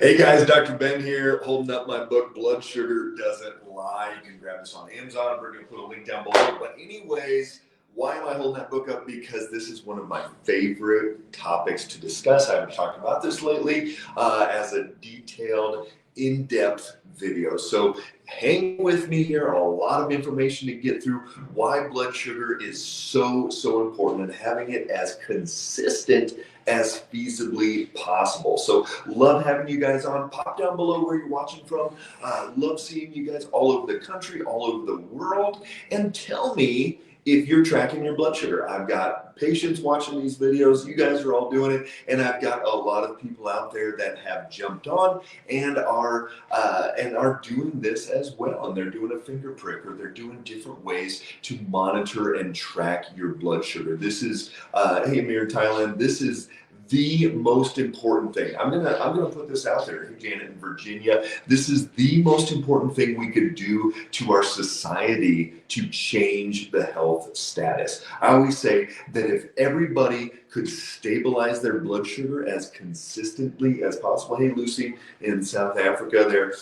Hey guys, Dr. Ben here, holding up my book, Blood Sugar Doesn't Lie. You can grab this on Amazon. We're going to put a link down below. But anyways, why am I holding that book up? Because this is one of my favorite topics to discuss. I haven't talked about this lately as a detailed, in-depth video. So hang with me here. A lot of information to get through. Why blood sugar is so important, and having it as consistent as feasibly possible. So love having you guys on. Pop down below where you're watching from. Love seeing you guys all over the country, all over the world, and tell me if you're tracking your blood sugar. I've got patients watching these videos. You guys are all doing it, and I've got a lot of people out there that have jumped on and are doing this as well. And they're doing a finger prick, or they're doing different ways to monitor and track your blood sugar. This is hey Amir, Thailand. This is the most important thing. I'm gonna put this out there. Hey, Janet in Virginia, this is the most important thing we could do to our society to change the health status. I always say that if everybody could stabilize their blood sugar as consistently as possible. Hey, Lucy in South Africa there.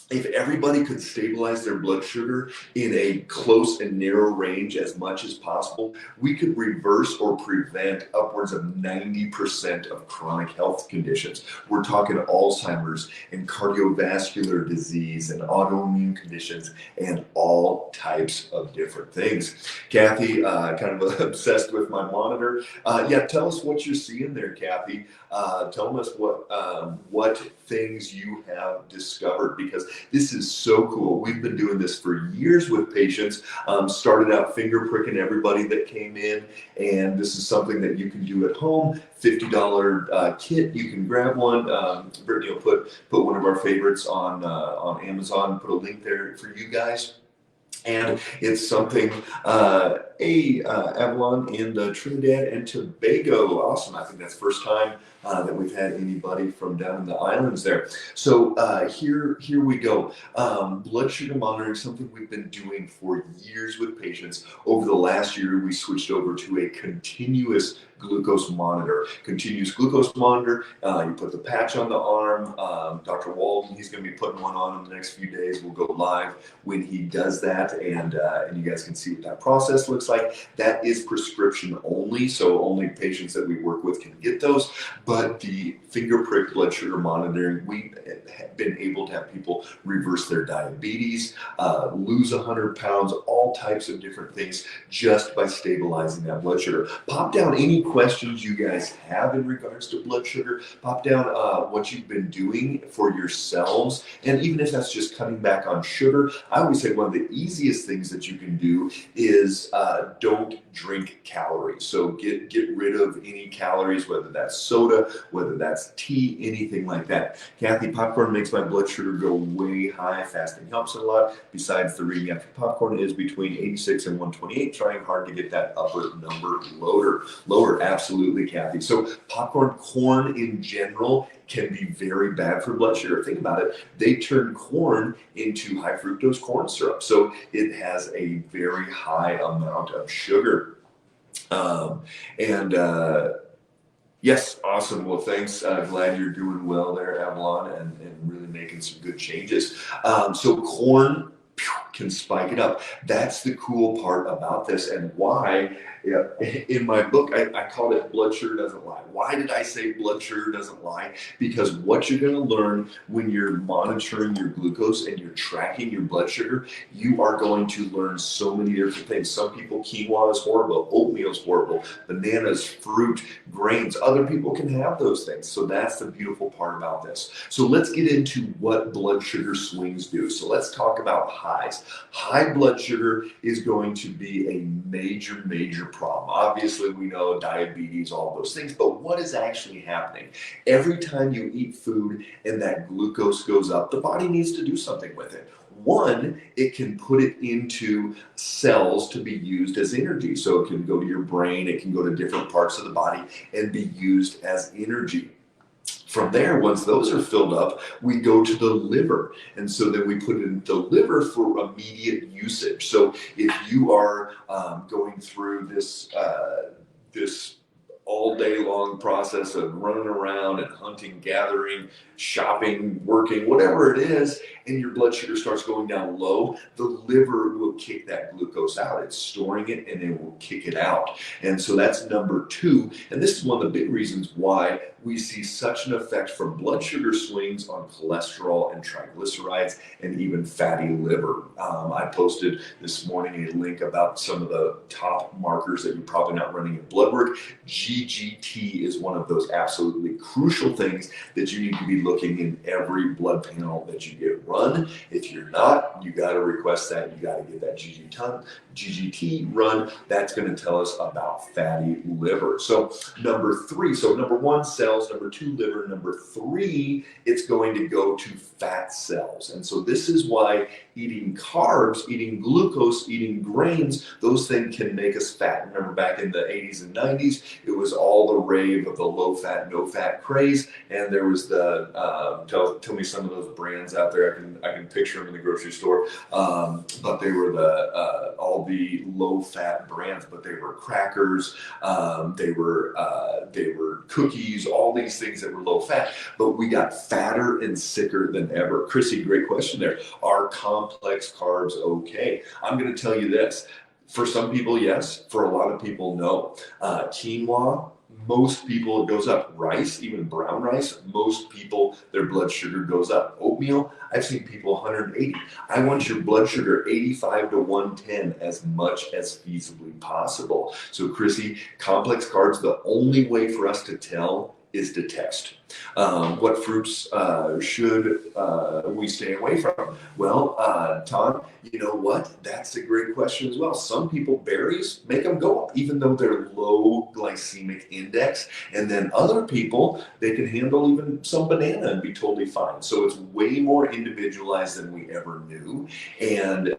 If everybody could stabilize their blood sugar in a close and narrow range as much as possible, we could reverse or prevent upwards of 90% of chronic health conditions. We're talking Alzheimer's and cardiovascular disease and autoimmune conditions and all types of different things. Kathy, kind of obsessed with my monitor. Yeah, tell us what you're seeing there, Kathy. Tell us what things you have discovered, because this is so cool. We've been doing this for years with patients. Started out finger pricking everybody that came in, and this is something that you can do at home. $50 kit. You can grab one. Brittany will put one of our favorites on Amazon. Put a link there for you guys. And it's something, Avalon in Trinidad and Tobago. Awesome. I think that's the first time that we've had anybody from down in the islands there. So here we go. Blood sugar monitoring, something we've been doing for years with patients. Over the last year, we switched over to a continuous glucose monitor. Continuous glucose monitor. You put the patch on the arm. Dr. Walden, he's going to be putting one on in the next few days. We'll go live when he does that, and you guys can see what that process looks like. That is prescription only, so only patients that we work with can get those. But the finger prick blood sugar monitoring, we have been able to have people reverse their diabetes, lose 100 pounds, all types of different things just by stabilizing that blood sugar. Pop down any questions you guys have in regards to blood sugar. Pop down what you've been doing for yourselves, and even if that's just cutting back on sugar. I always say one of the easiest things that you can do is don't drink calories. So get rid of any calories, whether that's soda, whether that's tea, anything like that. Kathy, popcorn makes my blood sugar go way high. Fasting helps a lot. Besides, the reading after popcorn is between 86 and 128. Trying hard to get that upper number lower. Absolutely, Kathy. So popcorn, corn in general, can be very bad for blood sugar. Think about it. They turn corn into high fructose corn syrup. So it has a very high amount of sugar. Yes, awesome. Well, thanks. Glad you're doing well there, Avalon, and really making some good changes. So corn can spike it up. That's the cool part about this, and why in my book I called it Blood Sugar Doesn't Lie. Why did I say blood sugar doesn't lie? Because what you're going to learn when you're monitoring your glucose and you're tracking your blood sugar, you are going to learn so many different things. Some people, quinoa is horrible, oatmeal is horrible, bananas, fruit, grains. Other people can have those things. So that's the beautiful part about this. So let's get into what blood sugar swings do. So let's talk about highs. High blood sugar is going to be a major problem. Obviously, we know diabetes, all those things, but what is actually happening? Every time you eat food and that glucose goes up, the body needs to do something with it. One, it can put it into cells to be used as energy. So it can go to your brain, it can go to different parts of the body and be used as energy. From there, once those are filled up, we go to the liver. And so then we put it in the liver for immediate usage. So if you are going through this all day long process of running around and hunting, gathering, shopping, working, whatever it is, and your blood sugar starts going down low, the liver will kick that glucose out. It's storing it and it will kick it out. And so that's number two. And this is one of the big reasons why we see such an effect from blood sugar swings on cholesterol and triglycerides and even fatty liver. I posted this morning a link about some of the top markers that you're probably not running in blood work. GGT is one of those absolutely crucial things that you need to be looking in every blood panel that you get run. If you're not, you got to request that. You got to get that GGT run. That's going to tell us about fatty liver. So number three, so number one, cells, number two, liver, number three, it's going to go to fat cells. And so this is why eating carbs, eating glucose, eating grains, those things can make us fat. Remember back in the 80s and 90s, it was all the rave of the low fat, no fat craze. And there was the, tell me some of those brands out there. I can picture them in the grocery store. But they were all the low fat brands, but they were crackers. They were cookies, all these things that were low fat, but we got fatter and sicker than ever. Chrissy, great question there. Are complex carbs okay? I'm going to tell you this. For some people, yes. For a lot of people, no. Quinoa, most people it goes up. Rice, even brown rice, most people, their blood sugar goes up. Oatmeal, I've seen people 180. I want your blood sugar 85 to 110 as much as feasibly possible. So Chrissy, complex carbs, the only way for us to tell is to test. What fruits should we stay away from? Well, Todd, you know what? That's a great question as well. Some people, berries, make them go up, even though they're low glycemic index. And then other people, they can handle even some banana and be totally fine. So it's way more individualized than we ever knew. And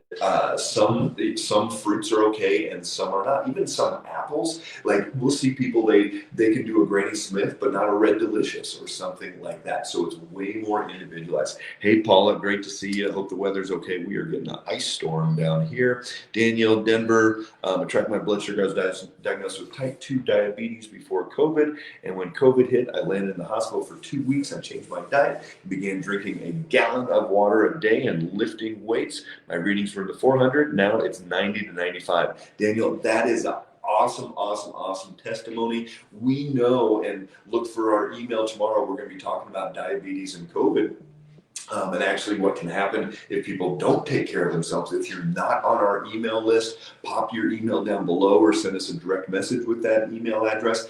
some fruits are okay and some are not. Even some apples, like we'll see people, they can do a Granny Smith, but not a Red Delicious or something like that. So it's way more individualized. Hey, Paula, great to see you. Hope the weather's okay. We are getting an ice storm down here. Danielle, Denver, I tracked my blood sugar. I was diagnosed with type 2 diabetes before COVID. And when COVID hit, I landed in the hospital for 2 weeks. I changed my diet, began drinking a gallon of water a day and lifting weights. My readings were in the 400. Now it's 90 to 95. Danielle, that is awesome testimony. We know, and look for our email tomorrow. We're going to be talking about diabetes and COVID. And actually what can happen if people don't take care of themselves. If you're not on our email list, pop your email down below or send us a direct message with that email address.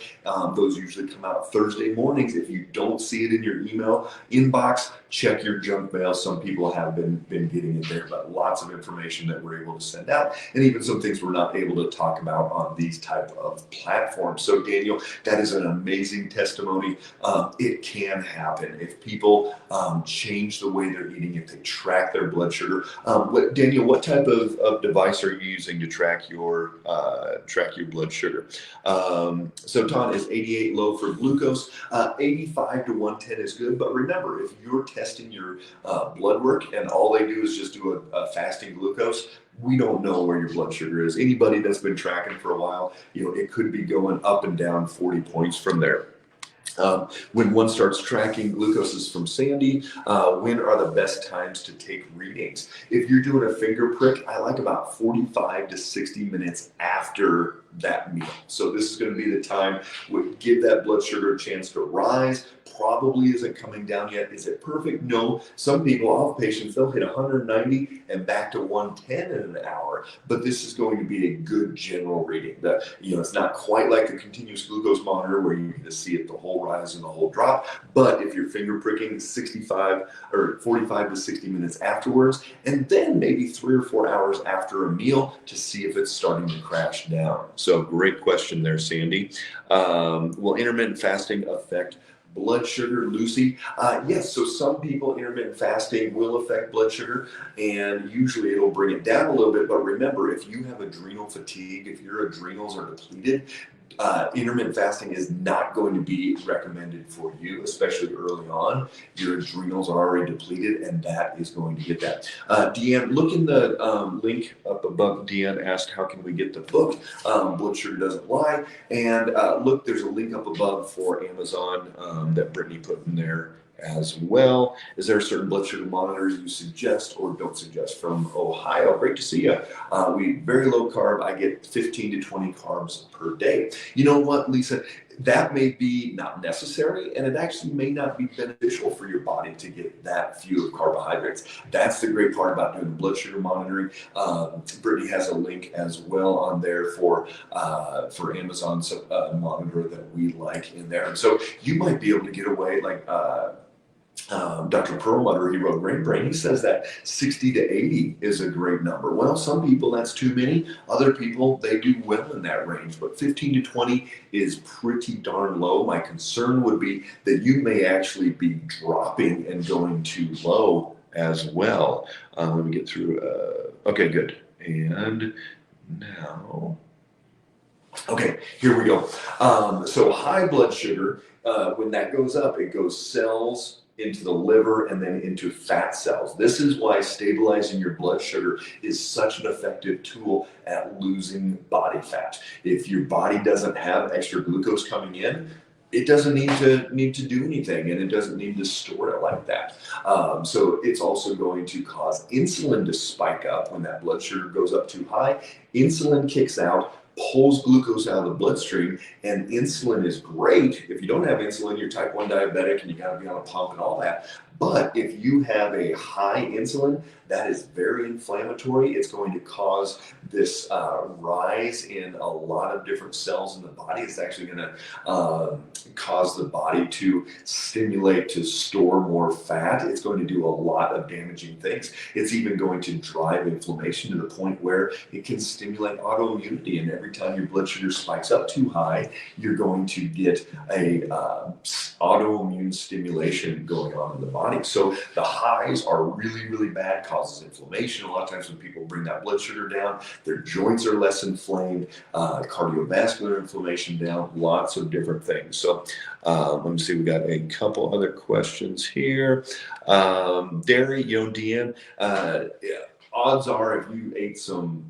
Those usually come out Thursday mornings. If you don't see it in your email inbox, check your junk mail. Some people have been getting it there, but lots of information that we're able to send out, and even some things we're not able to talk about on these type of platforms. So Daniel, that is an amazing testimony. It can happen if people change the way they're eating, if they track their blood sugar. Daniel, what type of device are you using to track your blood sugar? So Ton is 88 low for glucose, 85 to 110 is good. But remember, if you're testing your blood work and all they do is just do a fasting glucose, we don't know where your blood sugar is. Anybody that's been tracking for a while, it could be going up and down 40 points from there. When one starts tracking glucoses from Sandy, when are the best times to take readings? If you're doing a finger prick, I like about 45 to 60 minutes after that meal. So this is going to be the time we give that blood sugar a chance to rise. Probably isn't coming down yet. Is it perfect? No. Some people, I'll have patients, they'll hit 190 and back to 110 in an hour, but this is going to be a good general reading. It's not quite like the continuous glucose monitor where you can just see it the whole rise and the whole drop, but if you're finger pricking 65 or 45 to 60 minutes afterwards, and then maybe 3 or 4 hours after a meal to see if it's starting to crash down. So great question there, Sandy. Will intermittent fasting affect blood sugar, Lucy? Yes, so some people, intermittent fasting will affect blood sugar, and usually it'll bring it down a little bit. But remember, if you have adrenal fatigue, if your adrenals are depleted, intermittent fasting is not going to be recommended for you, especially early on. Your adrenals are already depleted, and that is going to get that. Deanne, look in the link up above. Deanne asked, how can we get the book? Blood Sugar Doesn't Lie. And look, there's a link up above for Amazon that Brittany put in there as well. Is there a certain blood sugar monitor you suggest or don't suggest? From Ohio, great to see you. We very low carb. I get 15 to 20 carbs per day. You know what, Lisa? That may be not necessary, and it actually may not be beneficial for your body to get that few of carbohydrates. That's the great part about doing blood sugar monitoring. Brittany has a link as well on there for Amazon's monitor that we like in there. And so you might be able to get away like Dr. Perlmutter, he wrote Brain Brain. He says that 60 to 80 is a great number. Well, some people that's too many. Other people, they do well in that range. But 15 to 20 is pretty darn low. My concern would be that you may actually be dropping and going too low as well. Let me get through. Okay, good. And now, okay, here we go. So high blood sugar, when that goes up, it goes cells into the liver and then into fat cells. This is why stabilizing your blood sugar is such an effective tool at losing body fat. If your body doesn't have extra glucose coming in, it doesn't need to do anything, and it doesn't need to store it like that. So it's also going to cause insulin to spike up when that blood sugar goes up too high. Insulin kicks out, pulls glucose out of the bloodstream, and insulin is great. If you don't have insulin, you're type 1 diabetic and you got to be on a pump and all that. But if you have a high insulin, that is very inflammatory. It's going to cause this rise in a lot of different cells in the body. It's actually going to cause the body to stimulate to store more fat. It's going to do a lot of damaging things. It's even going to drive inflammation to the point where it can stimulate autoimmunity. And every time your blood sugar spikes up too high, you're going to get a autoimmune stimulation going on in the body. So the highs are really, really bad, causes inflammation. A lot of times when people bring that blood sugar down, their joints are less inflamed, cardiovascular inflammation down, lots of different things. So let me see, we got a couple other questions here. Dairy, Deanne, odds are if you ate some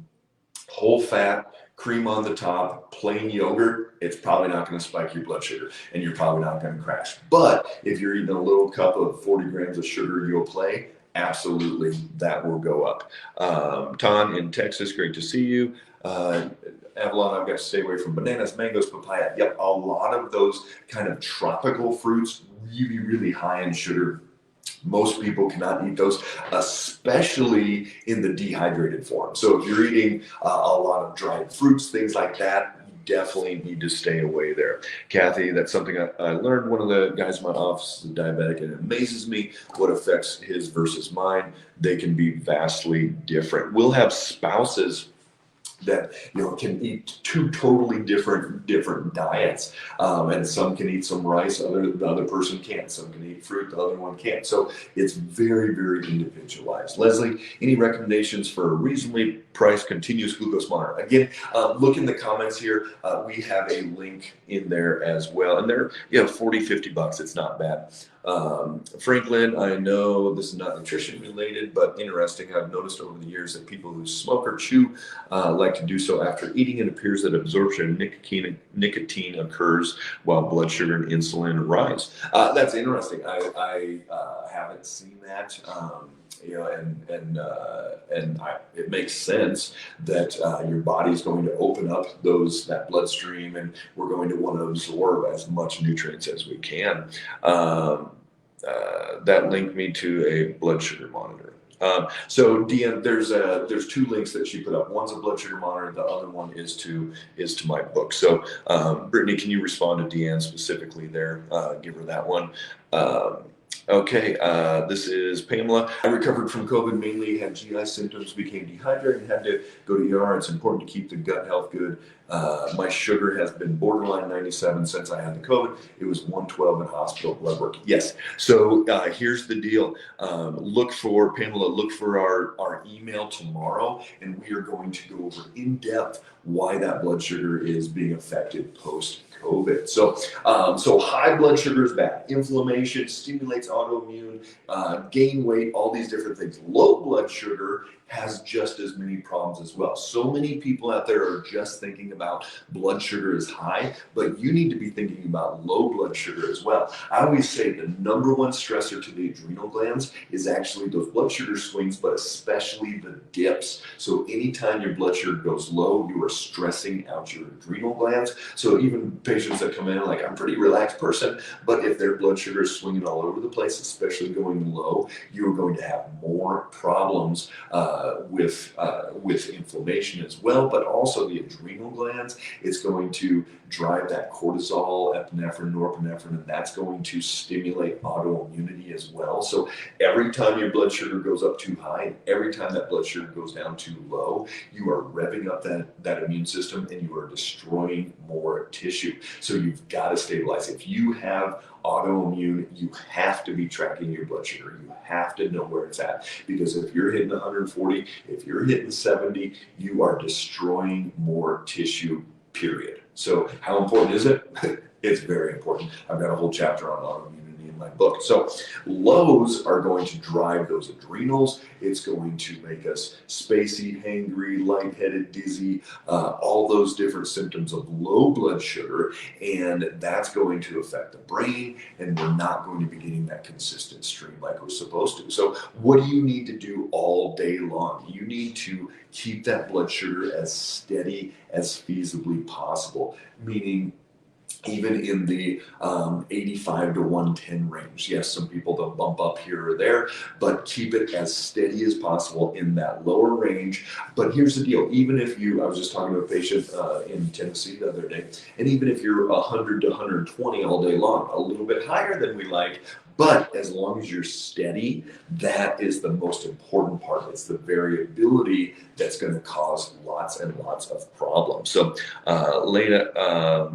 whole fat, cream on the top, plain yogurt, it's probably not going to spike your blood sugar and you're probably not going to crash. But if you're eating a little cup of 40 grams of sugar Yoplait, absolutely that will go up. Ton in Texas, great to see you. Avalon, I've got to stay away from bananas, mangoes, papaya. Yep, a lot of those kind of tropical fruits, really, really high in sugar. Most people cannot eat those, especially in the dehydrated form. So if you're eating a lot of dried fruits, things like that, you definitely need to stay away there. Kathy, that's something I learned. One of the guys in my office is a diabetic, and it amazes me what affects his versus mine. They can be vastly different. We'll have spouses that can eat two totally different diets, and some can eat some rice, the other person can't. Some can eat fruit, the other one can't. So it's very, very individualized. Leslie, any recommendations for a reasonably priced continuous glucose monitor? Again, look in the comments here. We have a link in there as well, and they're $40-50. It's not bad. Franklin, I know this is not nutrition related, but interesting. I've noticed over the years that people who smoke or chew like to do so after eating. It appears that absorption of nicotine occurs while blood sugar and insulin rise. That's interesting. I haven't seen that. It makes sense that your body's going to open up that bloodstream, and we're going to want to absorb as much nutrients as we can. That linked me to a blood sugar monitor. So Deanne, there's two links that she put up. One's a blood sugar monitor. The other one is to my book. So Brittany, can you respond to Deanne specifically there? Give her that one. Okay, this is Pamela. I recovered from COVID, mainly had GI symptoms, became dehydrated, and had to go to ER. It's important to keep the gut health good. My sugar has been borderline 97 since I had the COVID. It was 112 in hospital blood work. Yes. So here's the deal. Look for, Pamela, look for our email tomorrow, and we are going to go over in depth why that blood sugar is being affected post-COVID. So high blood sugar is bad. Inflammation stimulates autoimmune, gain weight, all these different things. Low blood sugar has just as many problems as well. So many people out there are just thinking about blood sugar is high, but you need to be thinking about low blood sugar as well. I always say the number one stressor to the adrenal glands is actually those blood sugar swings, but especially the dips. So anytime your blood sugar goes low, you are stressing out your adrenal glands. So even patients that come in like, I'm a pretty relaxed person, but if their blood sugar is swinging all over the place, especially going low, you're going to have more problems with inflammation as well, but also the adrenal glands. It's going to drive that cortisol, epinephrine, norepinephrine, and that's going to stimulate autoimmunity as well. So every time your blood sugar goes up too high, and every time that blood sugar goes down too low, you are revving up that immune system and you are destroying more tissue. So you've got to stabilize. If you have autoimmune, you have to be tracking your blood sugar. You have to know where it's at, because if you're hitting 140, if you're hitting 70, you are destroying more tissue, period. So how important is it? It's very important. I've got a whole chapter on autoimmunity in my book. So lows are going to drive those adrenals. It's going to make us spacey, hangry, lightheaded, dizzy, all those different symptoms of low blood sugar. And that's going to affect the brain, and we're not going to be getting that consistent stream like we're supposed to. So what do you need to do all day long? You need to keep that blood sugar as steady as feasibly possible, meaning even in the 85 to 110 range. Yes, some people they'll bump up here or there, but keep it as steady as possible in that lower range. But here's the deal, even if I was just talking to a patient in Tennessee the other day, and even if you're 100 to 120 all day long, a little bit higher than we like, but as long as you're steady, that is the most important part. It's the variability that's going to cause lots and lots of problems. So, Lena,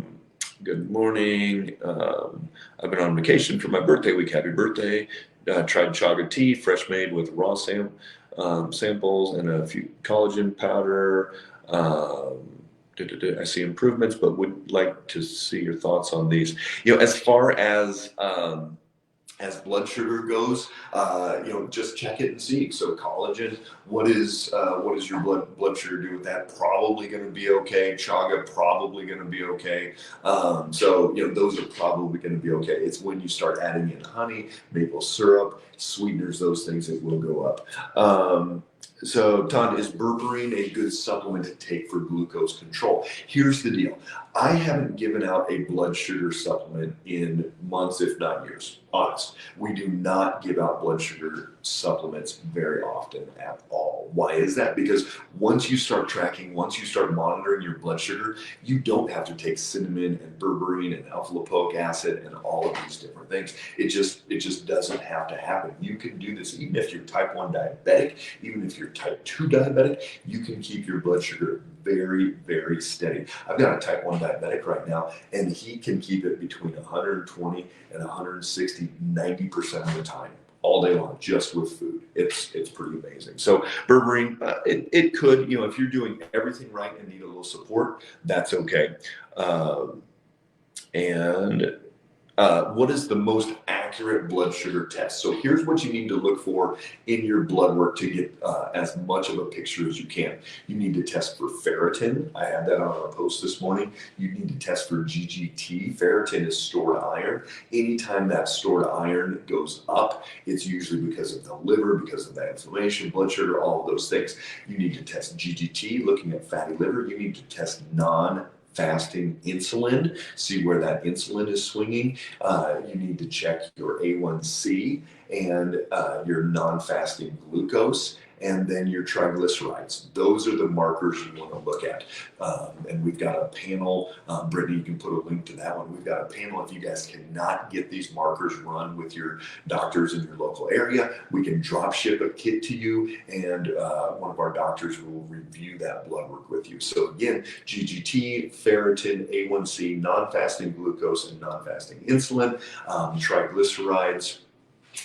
good morning. I've been on vacation for my birthday week. Happy birthday. Tried chaga tea, fresh made with raw samples and a few collagen powder. I see improvements, but would like to see your thoughts on these. As far as blood sugar goes, just check it and see. So collagen, what is your blood sugar do with that? Probably going to be okay. Chaga, probably going to be okay. So those are probably going to be okay. It's when you start adding in honey, maple syrup, sweeteners, those things, it will go up. So, Todd, is berberine a good supplement to take for glucose control? Here's the deal. I haven't given out a blood sugar supplement in months, if not years. Honest. We do not give out blood sugar supplements very often at all. Why is that? Because once you start tracking, once you start monitoring your blood sugar, you don't have to take cinnamon and berberine and alpha lipoic acid and all of these different things. It just doesn't have to happen. You can do this even if you're type 1 diabetic, even if you're type 2 diabetic, you can keep your blood sugar very, very steady. I've got a type 1 diabetic right now, and he can keep it between 120 and 160, 90% of the time, all day long, just with food. It's pretty amazing. So berberine, it could, if you're doing everything right and need a little support, that's okay. What is the most accurate blood sugar test? So here's what you need to look for in your blood work to get as much of a picture as you can. You need to test for ferritin. I had that on a post this morning. You need to test for GGT. Ferritin is stored iron. Anytime that stored iron goes up, it's usually because of the liver, because of that inflammation, blood sugar, all of those things. You need to test GGT, looking at fatty liver. You need to test fasting insulin, see where that insulin is swinging. You need to check your A1C and your non-fasting glucose. and then your triglycerides. Those are the markers you want to look at. And we've got a panel, Brittany, you can put a link to that one. We've got a panel. If you guys cannot get these markers run with your doctors in your local area, we can drop ship a kit to you, and one of our doctors will review that blood work with you. So again, GGT, ferritin, A1C, non-fasting glucose, and non-fasting insulin, triglycerides.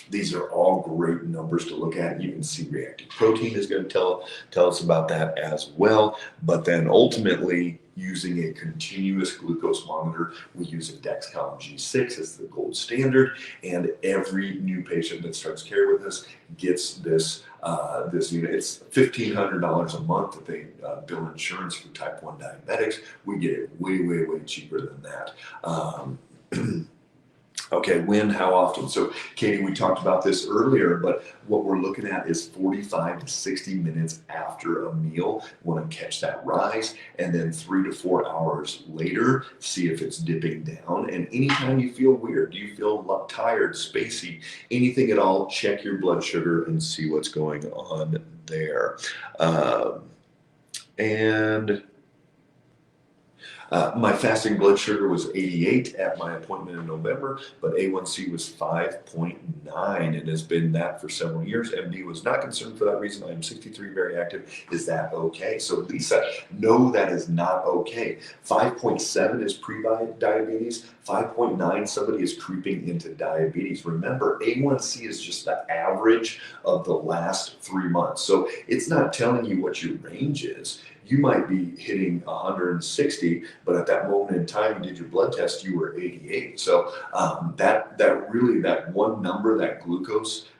These are all great numbers to look at. You can see reactive protein is going to tell us about that as well. But then ultimately, using a continuous glucose monitor, we use a Dexcom G6 as the gold standard, and every new patient that starts care with us gets this unit. It's $1,500 a month that they bill insurance for type 1 diabetics. We get it way, way, way cheaper than that. Okay, when, how often? So, Katie, we talked about this earlier, but what we're looking at is 45 to 60 minutes after a meal. We want to catch that rise, and then 3 to 4 hours later, see if it's dipping down. And anytime you feel weird, do you feel tired, spacey, anything at all, check your blood sugar and see what's going on there. My fasting blood sugar was 88 at my appointment in November, but A1C was 5.9 and has been that for several years. MD was not concerned for that reason. I am 63, very active. Is that okay? So Lisa, no, that is not okay. 5.7 is pre-diabetes. 5.9, somebody is creeping into diabetes. Remember, A1C is just the average of the last 3 months. So it's not telling you what your range is. You might be hitting 160, but at that moment in time you did your blood test, you were 88. So that one number, that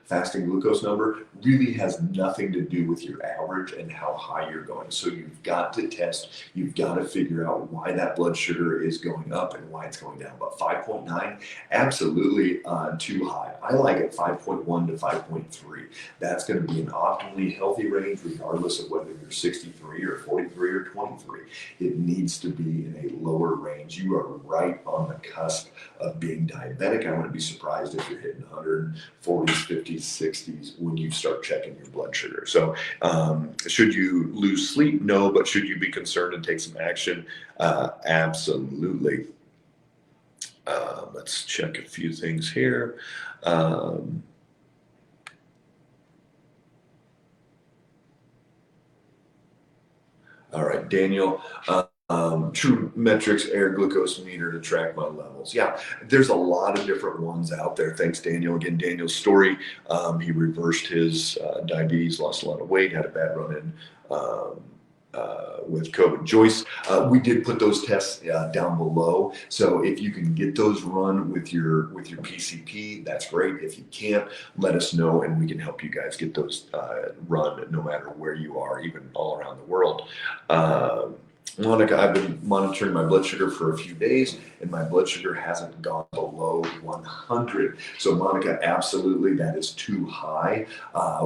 fasting glucose number, really has nothing to do with your average and how high you're going. So you've got to test, you've got to figure out why that blood sugar is going up and why it's going down. But 5.9, absolutely too high. I like it 5.1 to 5.3. That's going to be an optimally healthy range regardless of whether you're 63 or 43 or 23. It needs to be in a lower range. You are right on the cusp of being diabetic. I wouldn't be surprised if you're hitting 140s, 50s, 60s when you start checking your blood sugar. So should you lose sleep? No, but should you be concerned and take some action? Absolutely. Let's check a few things here. All right, Daniel. True Metrics air glucose meter to track my levels. Yeah, there's a lot of different ones out there. Thanks, Daniel. Again, Daniel's story, he reversed his diabetes, lost a lot of weight, had a bad run-in with COVID. Joyce, we did put those tests down below. So if you can get those run with your PCP, that's great. If you can't, let us know and we can help you guys get those run no matter where you are, even all around the world. Monica, I've been monitoring my blood sugar for a few days and my blood sugar hasn't gone below 100. So Monica, absolutely, that is too high.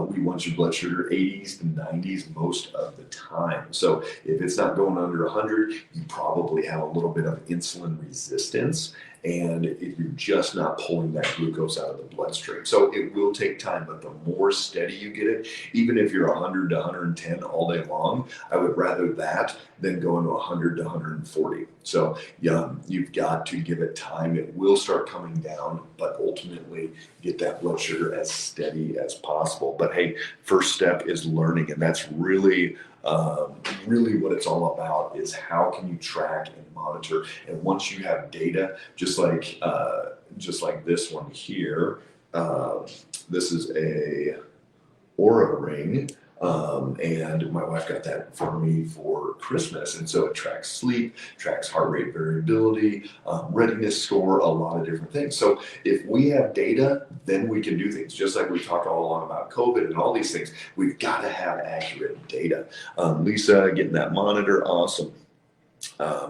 We want your blood sugar 80s to 90s most of the time. So if it's not going under 100, you probably have a little bit of insulin resistance. And if you're just not pulling that glucose out of the bloodstream. So it will take time, but the more steady you get it, even if you're 100 to 110 all day long, I would rather that than going to 100 to 140. So you've got to give it time. It will start coming down, but ultimately get that blood sugar as steady as possible. But hey, first step is learning, and that's really what it's all about, is how can you track and monitor. And once you have data, just like this one here, this is a Oura ring, and my wife got that for me for Christmas. And so it tracks sleep, tracks heart rate variability, readiness score, a lot of different things. So if we have data, then we can do things. Just like we talked all along about COVID and all these things, we've got to have accurate data. Lisa, getting that monitor, awesome.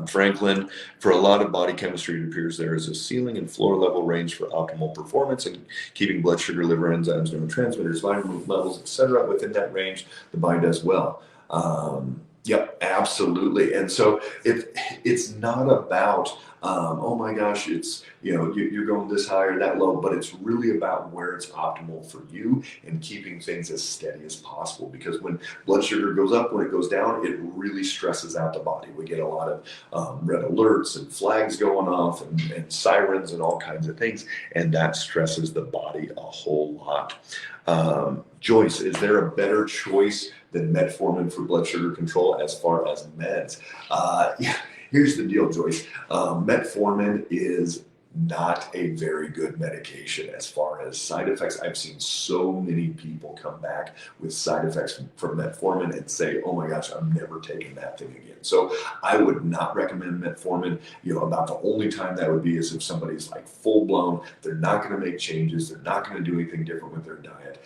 Franklin, for a lot of body chemistry, it appears there is a ceiling and floor level range for optimal performance and keeping blood sugar, liver enzymes, neurotransmitters, vitamin levels, etc. within that range. The body does well. Yep, absolutely. And so it's not about oh my gosh, it's, you're going this high or that low, but it's really about where it's optimal for you and keeping things as steady as possible. Because when blood sugar goes up, when it goes down, it really stresses out the body. We get a lot of red alerts and flags going off and sirens and all kinds of things, and that stresses the body a whole lot. Joyce, is there a better choice than metformin for blood sugar control as far as meds? Yeah, here's the deal, Joyce. Metformin is not a very good medication as far as side effects. I've seen so many people come back with side effects from metformin and say, oh my gosh, I'm never taking that thing again. So I would not recommend metformin. About the only time that would be is if somebody's like full blown, they're not going to make changes, they're not going to do anything different with their diet,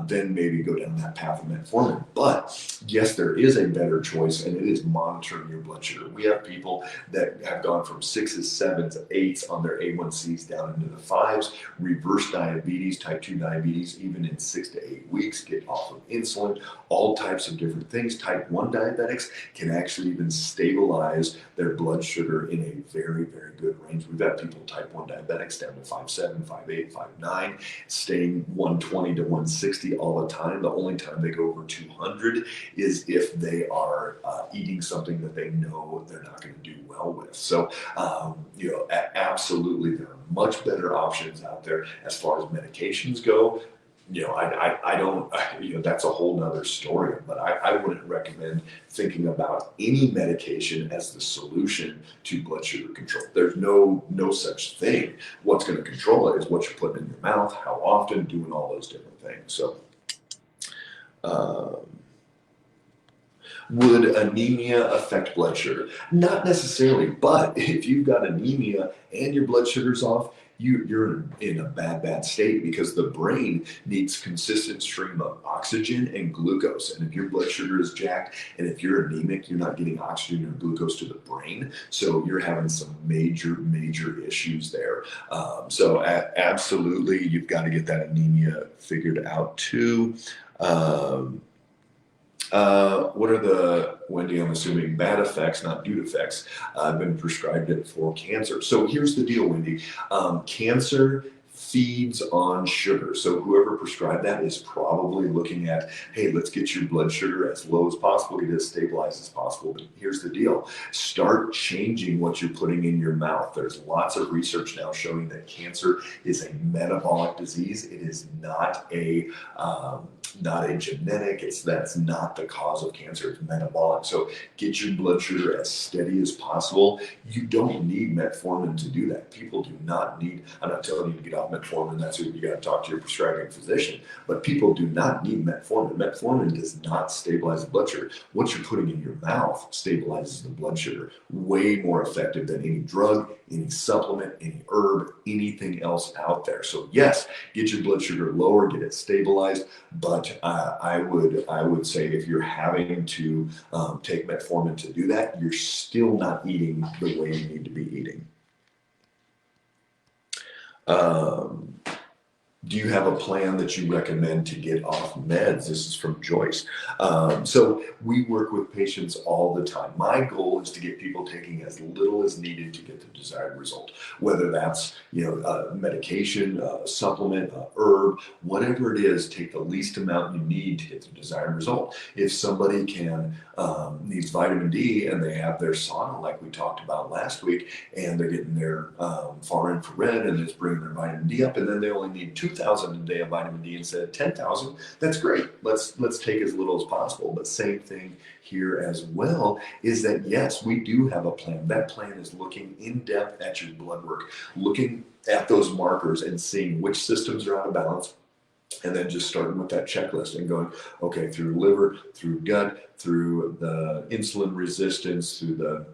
then maybe go down that path of metformin. But yes, there is a better choice, and it is monitoring your blood sugar. We have people that have gone from 6s, 7s, 8s on their A1Cs down into the 5s, reverse diabetes, type 2 diabetes, even in 6 to 8 weeks, get off of insulin, all types of different things. Type 1 diabetics can actually even stabilize their blood sugar in a very, very good range. We've got people type 1 diabetics down to 5.7, 5.8, 5.9, staying 120 to 160 all the time. The only time they go over 200 is if they are eating something that they know they're not going to do well with. So, absolutely, there are much better options out there as far as medications go. I don't, that's a whole nother story, but I wouldn't recommend thinking about any medication as the solution to blood sugar control. There's no such thing. What's going to control it is what you're putting in your mouth, how often, doing all those different things. So, would anemia affect blood sugar? Not necessarily, but if you've got anemia and your blood sugar's off, you're in a bad state, because the brain needs consistent stream of oxygen and glucose. And if your blood sugar is jacked and if you're anemic, you're not getting oxygen or glucose to the brain. So you're having some major issues there. So absolutely, you've got to get that anemia figured out too. What are the, Wendy, I'm assuming bad effects, not good effects? I've been prescribed it for cancer. So here's the deal, Wendy. Cancer feeds on sugar. So whoever prescribed that is probably looking at, hey, let's get your blood sugar as low as possible, get it as stabilized as possible. But here's the deal. Start changing what you're putting in your mouth. There's lots of research now showing that cancer is a metabolic disease. It is not a genetic, that's not the cause of cancer, it's metabolic. So get your blood sugar as steady as possible. You don't need metformin to do that. People do not need, I'm not telling you to get off metformin, that's what you got to talk to your prescribing physician, but people do not need metformin. Metformin does not stabilize the blood sugar. What you're putting in your mouth stabilizes the blood sugar. Way more effective than any drug, any supplement, any herb, anything else out there. So yes, get your blood sugar lower, get it stabilized, but I would say if you're having to take metformin to do that, you're still not eating the way you need to be eating. Do you have a plan that you recommend to get off meds? This is from Joyce. So we work with patients all the time. My goal is to get people taking as little as needed to get the desired result, whether that's medication, supplement, herb, whatever it is. Take the least amount you need to get the desired result. If somebody needs vitamin D and they have their sauna like we talked about last week, and they're getting their far infrared and it's bringing their vitamin D up, and then they only need 2,000 a day of vitamin D instead of 10,000, that's great. Let's take as little as possible. But same thing here as well, is that yes, we do have a plan. That plan is looking in depth at your blood work, looking at those markers and seeing which systems are out of balance, and then just starting with that checklist and going, okay, through liver, through gut, through the insulin resistance, through the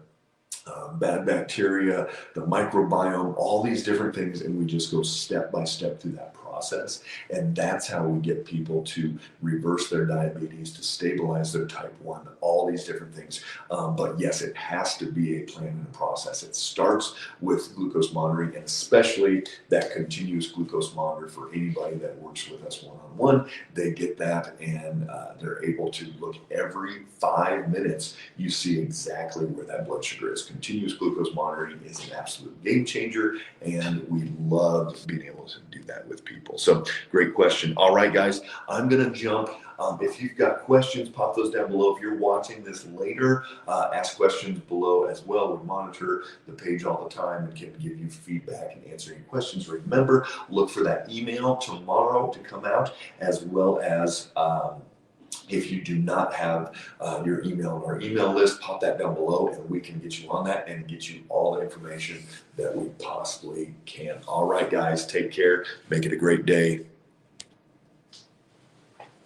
bad bacteria, the microbiome, all these different things, and we just go step by step through that process. process. And that's how we get people to reverse their diabetes, to stabilize their type 1, all these different things. But yes, it has to be a plan and a process. It starts with glucose monitoring, and especially that continuous glucose monitor for anybody that works with us one-on-one. They get that, and they're able to look every 5 minutes. You see exactly where that blood sugar is. Continuous glucose monitoring is an absolute game changer, and we love being able to do that with people. So great question. All right, guys, I'm going to jump. If you've got questions, pop those down below. If you're watching this later, ask questions below as well. We monitor the page all the time and can give you feedback and answer any questions. Remember, look for that email tomorrow to come out, as well as if you do not have your email on our email list, pop that down below and we can get you on that and get you all the information that we possibly can. All right, guys, take care. Make it a great day.